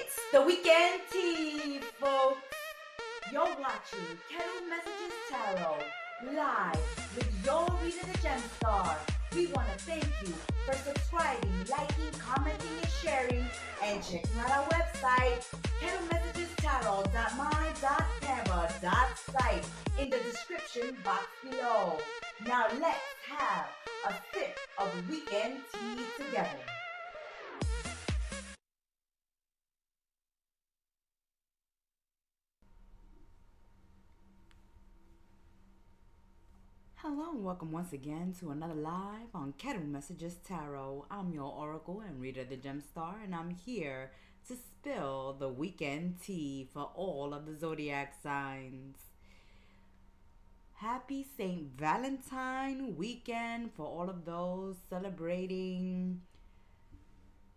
It's the weekend tea, folks. You're watching Kettle Messages Tarot live with your reader, the GEMSTAR. We want to thank you for subscribing, liking, commenting, and sharing, and checking out our website, kettlemessagestarot.my.canva.site in the description box below. Now let's have a sip of weekend tea together. Hello and welcome once again to another live on Kettle Messages Tarot. I'm your oracle and reader, the GEMSTAR, and I'm here to spill the weekend tea for all of the zodiac signs. Happy St. Valentine weekend for all of those celebrating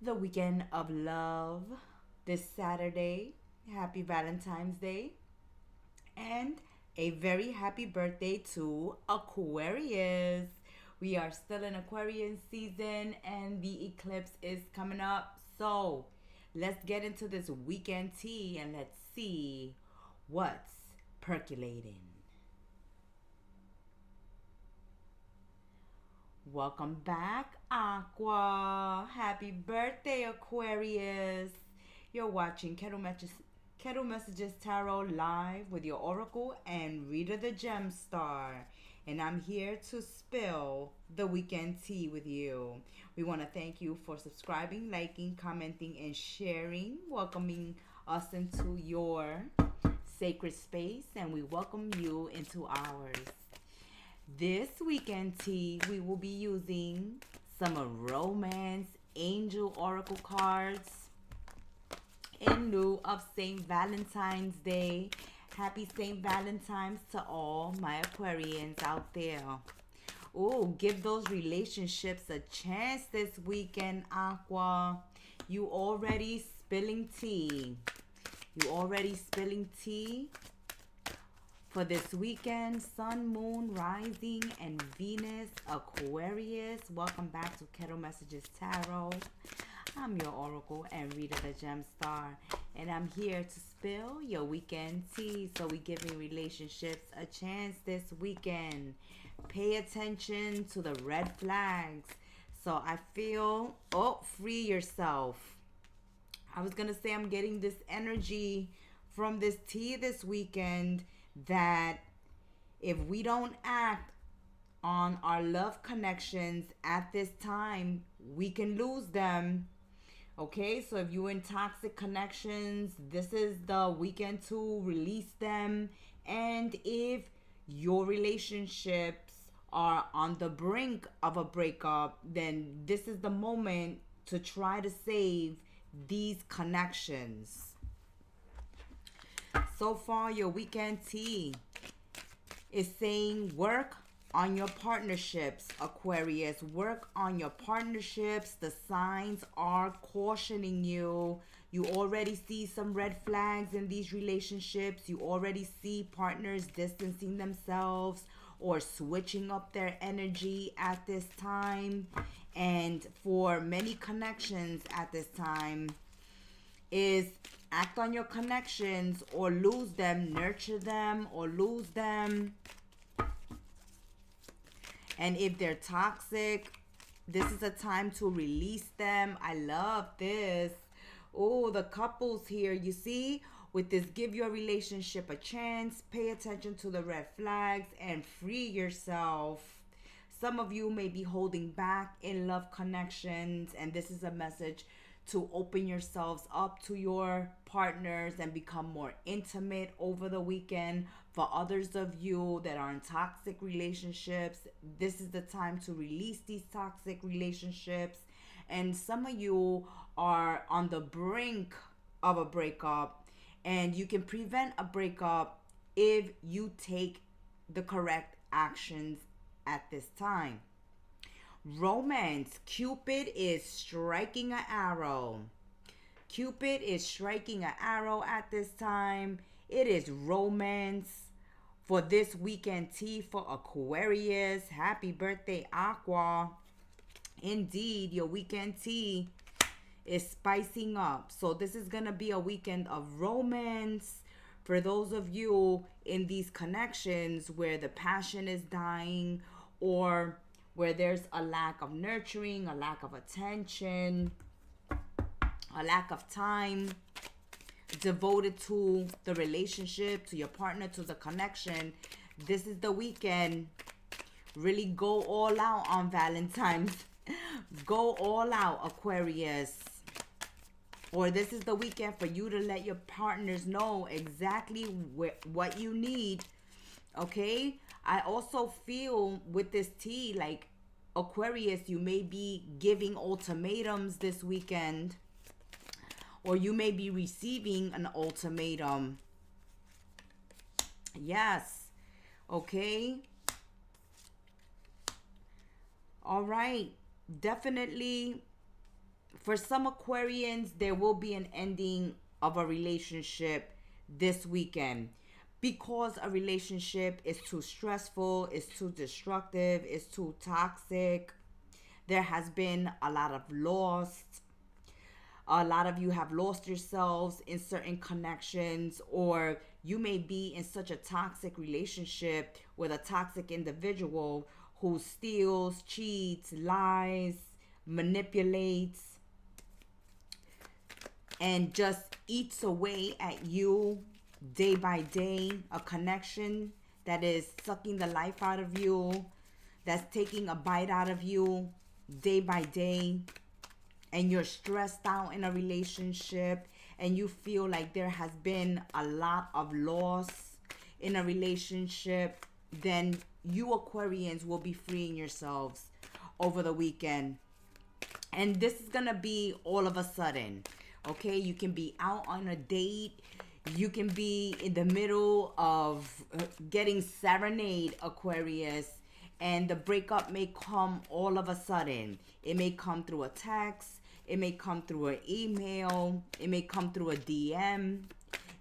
the weekend of love this Saturday. Happy Valentine's Day. And a very happy birthday to Aquarius. We are still in Aquarian season and the eclipse is coming up. So let's get into this weekend tea and let's see what's percolating. Welcome back, Aqua. Happy birthday, Aquarius. You're watching Kettle Messages Tarot live with your oracle and reader, the GEMSTAR, and I'm here to spill the weekend tea with you. We want to thank you for subscribing, liking, commenting, and sharing, welcoming us into your sacred space, and we welcome you into ours. This weekend tea, we will be using some romance angel oracle cards in lieu of St. Valentine's Day. Happy St. Valentine's to all my Aquarians out there. Oh, give those relationships a chance this weekend, Aqua. You already spilling tea. For this weekend, Sun, Moon, Rising, and Venus, Aquarius. Welcome back to Kettle Messages Tarot. I'm your oracle and reader, the GEMSTAR, and I'm here to spill your weekend tea. So we giving relationships a chance this weekend. Pay attention to the red flags. So I feel, free yourself. I was gonna say I'm getting this energy from this tea this weekend that if we don't act on our love connections at this time, we can lose them. Okay, so if you're in toxic connections, this is the weekend to release them. And if your relationships are on the brink of a breakup, then this is the moment to try to save these connections. So far, your weekend tea is saying work on your partnerships, Aquarius. Work on your partnerships. The signs are cautioning you. You already see some red flags in these relationships. You already see partners distancing themselves or switching up their energy at this time. And for many connections at this time is act on your connections or lose them, nurture them or lose them. And if they're toxic, this is a time to release them. I love this. Oh, the couples here, you see, with this, give your relationship a chance, pay attention to the red flags, and free yourself. Some of you may be holding back in love connections, and this is a message to open yourselves up to your partners and become more intimate over the weekend. For others of you that are in toxic relationships, this is the time to release these toxic relationships. And some of you are on the brink of a breakup, and you can prevent a breakup if you take the correct actions at this time. Romance, Cupid is striking an arrow. Cupid is striking an arrow at this time. It is romance for this weekend tea for Aquarius. Happy birthday, Aqua. Indeed, your weekend tea is spicing up. So this is going to be a weekend of romance for those of you in these connections where the passion is dying, or where there's a lack of nurturing, a lack of attention, a lack of time devoted to the relationship, to your partner, to the connection. This is the weekend. Really go all out on Valentine's. Go all out, Aquarius. Or this is the weekend for you to let your partners know exactly what you need. Okay? I also feel with this tea, like Aquarius, you may be giving ultimatums this weekend. Or you may be receiving an ultimatum. Yes. Okay? All right. Definitely, for some Aquarians, there will be an ending of a relationship this weekend. Because a relationship is too stressful, is too destructive, is too toxic. There has been a lot of loss. A lot of you have lost yourselves in certain connections, or you may be in such a toxic relationship with a toxic individual who steals, cheats, lies, manipulates, and just eats away at you day by day. A connection that is sucking the life out of you, that's taking a bite out of you day by day. And you're stressed out in a relationship, and you feel like there has been a lot of loss in a relationship, then you Aquarians will be freeing yourselves over the weekend. And this is going to be all of a sudden. Okay, you can be out on a date. You can be in the middle of getting serenade, Aquarius. And the breakup may come all of a sudden. It may come through a text. It may come through an email. It may come through a DM.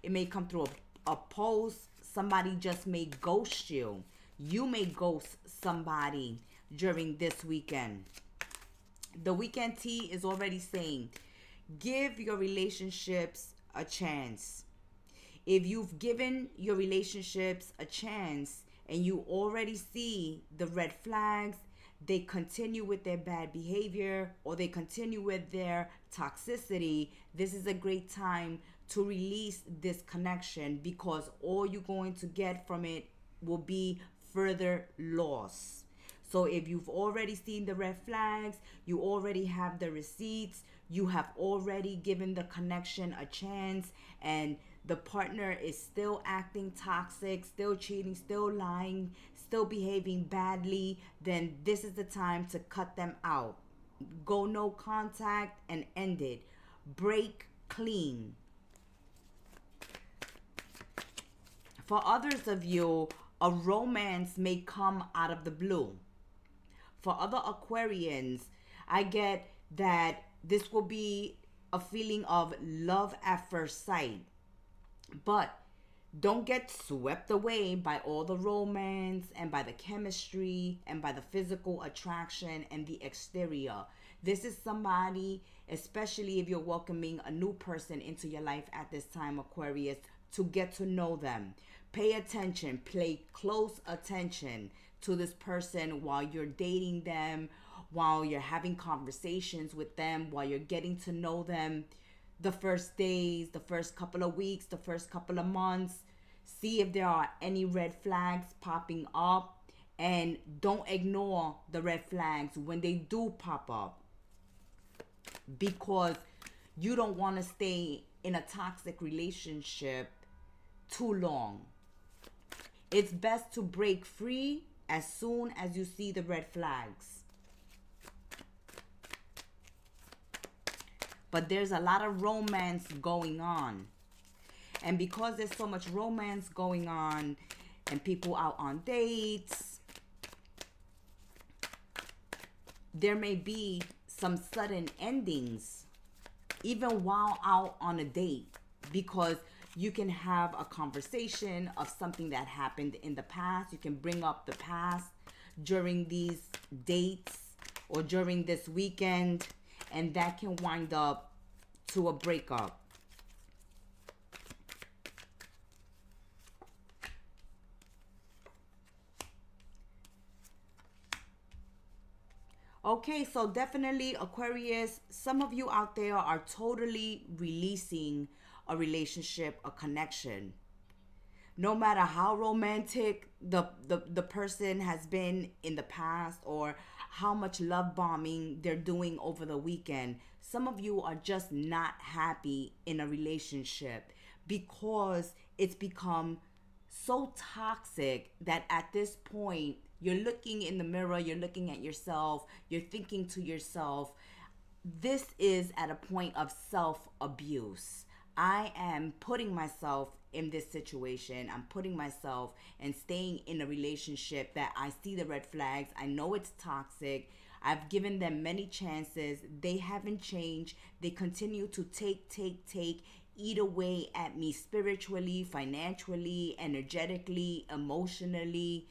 It may come through a post. Somebody just may ghost you. You may ghost somebody during this weekend. The weekend tea is already saying, give your relationships a chance. If you've given your relationships a chance and you already see the red flags, they continue with their bad behavior, or they continue with their toxicity, this is a great time to release this connection, because all you're going to get from it will be further loss. So if you've already seen the red flags, you already have the receipts, you have already given the connection a chance, and the partner is still acting toxic, still cheating, still lying, still behaving badly, then this is the time to cut them out. Go no contact and end it. Break clean. For others of you, a romance may come out of the blue. For other Aquarians, I get that this will be a feeling of love at first sight. But don't get swept away by all the romance and by the chemistry and by the physical attraction and the exterior. This is somebody, especially if you're welcoming a new person into your life at this time, Aquarius, to get to know them. Pay attention, pay close attention to this person while you're dating them, while you're having conversations with them, while you're getting to know them. The first days, the first couple of weeks, the first couple of months. See if there are any red flags popping up, and don't ignore the red flags when they do pop up, because you don't want to stay in a toxic relationship too long. It's best to break free as soon as you see the red flags. But there's a lot of romance going on. And because there's so much romance going on and people out on dates, there may be some sudden endings even while out on a date, because you can have a conversation of something that happened in the past. You can bring up the past during these dates or during this weekend, and that can wind up to a breakup. Okay, so definitely Aquarius, some of you out there are totally releasing a relationship, a connection. No matter how romantic the person has been in the past, or how much love bombing they're doing over the weekend, some of you are just not happy in a relationship because it's become so toxic that at this point you're looking in the mirror, you're looking at yourself, you're thinking to yourself, this is at a point of self abuse. I am putting myself in this situation. I'm putting myself and staying in a relationship that I see the red flags. I know it's toxic. I've given them many chances. They haven't changed. They continue to take, eat away at me spiritually, financially, energetically, emotionally.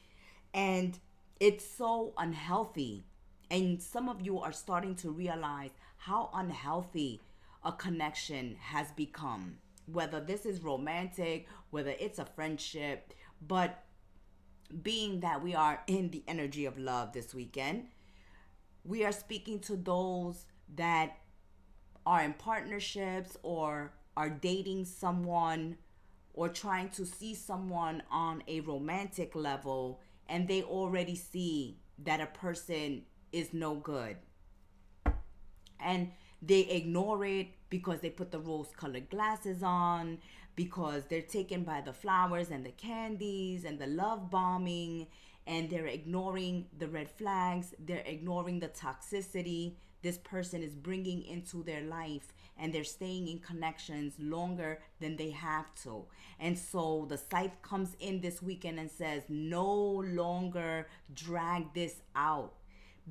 And it's so unhealthy. And some of you are starting to realize how unhealthy a connection has become. Whether this is romantic, whether it's a friendship, but being that we are in the energy of love this weekend, we are speaking to those that are in partnerships or are dating someone or trying to see someone on a romantic level, and they already see that a person is no good, and they ignore it because they put the rose colored glasses on, because they're taken by the flowers and the candies and the love bombing, and they're ignoring the red flags, they're ignoring the toxicity this person is bringing into their life, and they're staying in connections longer than they have to. And so the scythe comes in this weekend and says, no longer drag this out,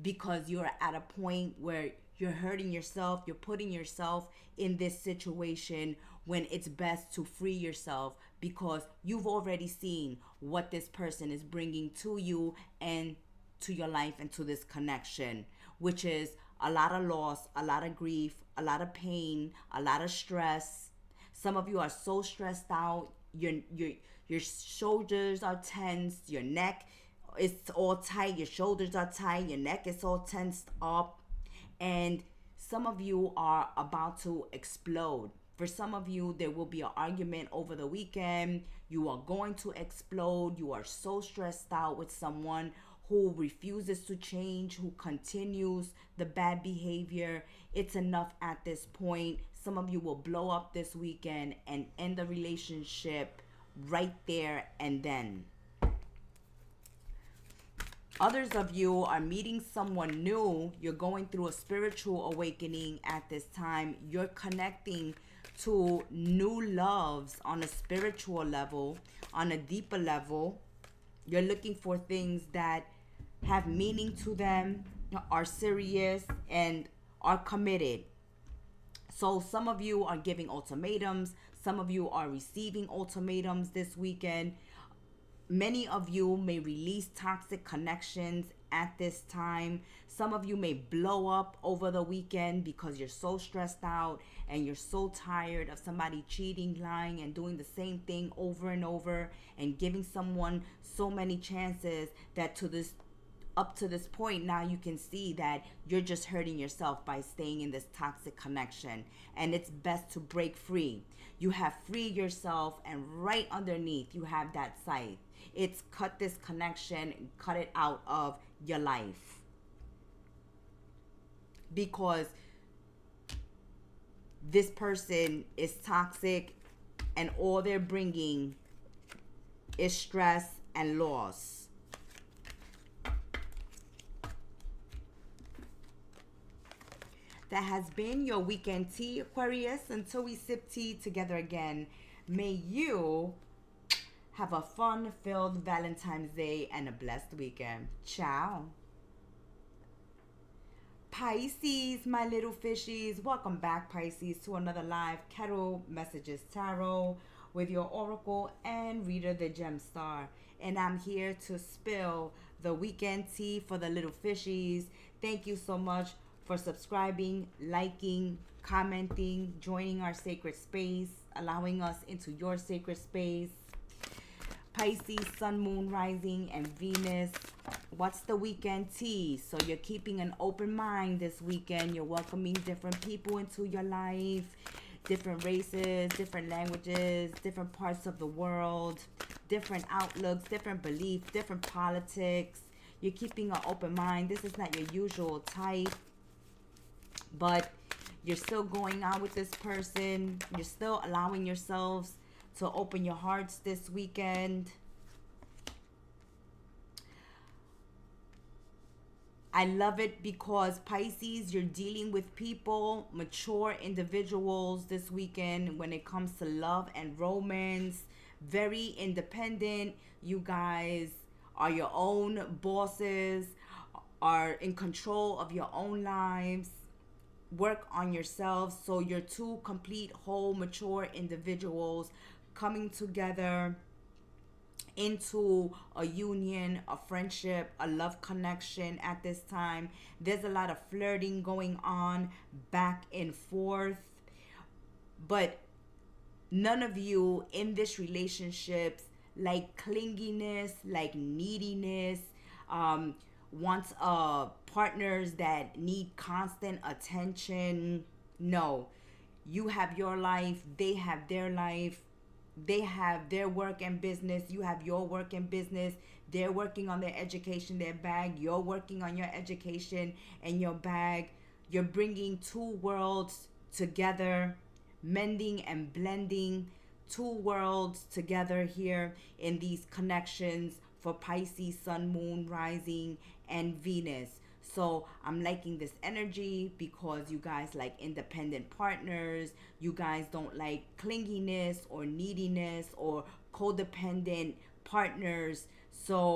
because you're at a point where you're hurting yourself, you're putting yourself in this situation when it's best to free yourself, because you've already seen what this person is bringing to you and to your life and to this connection, which is a lot of loss, a lot of grief, a lot of pain, a lot of stress. Some of you are so stressed out. Your shoulders are tense, your neck is all tight, your shoulders are tight, your neck is all tensed up, and some of you are about to explode. For some of you, there will be an argument over the weekend. You are going to explode. You are so stressed out with someone who refuses to change, who continues the bad behavior. It's enough at this point. Some of you will blow up this weekend and end the relationship right there and then. Others of you are meeting someone new. You're going through a spiritual awakening at this time. You're connecting to new loves on a spiritual level, on a deeper level. You're looking for things that have meaning to them, are serious, and are committed. So some of you are giving ultimatums. Some of you are receiving ultimatums this weekend. Many of you may release toxic connections at this time. Some of you may blow up over the weekend because you're so stressed out and you're so tired of somebody cheating, lying, and doing the same thing over and over, and giving someone so many chances that up to this point, now you can see that you're just hurting yourself by staying in this toxic connection, and it's best to break free. You have freed yourself, and right underneath you have that scythe. It's cut this connection, cut it out of your life, because this person is toxic and all they're bringing is stress and loss. That has been your weekend tea, Aquarius. Until we sip tea together again, may you have a fun-filled Valentine's Day and a blessed weekend. Ciao. Pisces, my little fishies. Welcome back, Pisces, to another live Kettle Messages Tarot with your oracle and reader, the GEMSTAR. And I'm here to spill the weekend tea for the little fishies. Thank you so much for subscribing, liking, commenting, joining our sacred space, allowing us into your sacred space. Pisces, Sun, Moon, Rising, and Venus. What's the weekend tea? So you're keeping an open mind this weekend. You're welcoming different people into your life. Different races, different languages, different parts of the world, different outlooks, different beliefs, different politics. You're keeping an open mind. This is not your usual type, but you're still going out with this person. You're still allowing yourselves to open your hearts this weekend. I love it because Pisces, you're dealing with people, mature individuals this weekend when it comes to love and romance. Very independent. You guys are your own bosses, are in control of your own lives. Work on yourselves. So you're two complete, whole, mature individuals coming together into a union, a friendship, a love connection at this time. There's a lot of flirting going on back and forth, but none of you in this relationship like clinginess, like neediness, wants partners that need constant attention. No, you have your life, they have their life. They have their work and business. You have your work and business. They're working on their education, their bag. You're working on your education and your bag. You're bringing two worlds together, mending and blending two worlds together here in these connections for Pisces, Sun, Moon, Rising, and Venus. So I'm liking this energy because you guys like independent partners. You guys don't like clinginess or neediness or codependent partners. So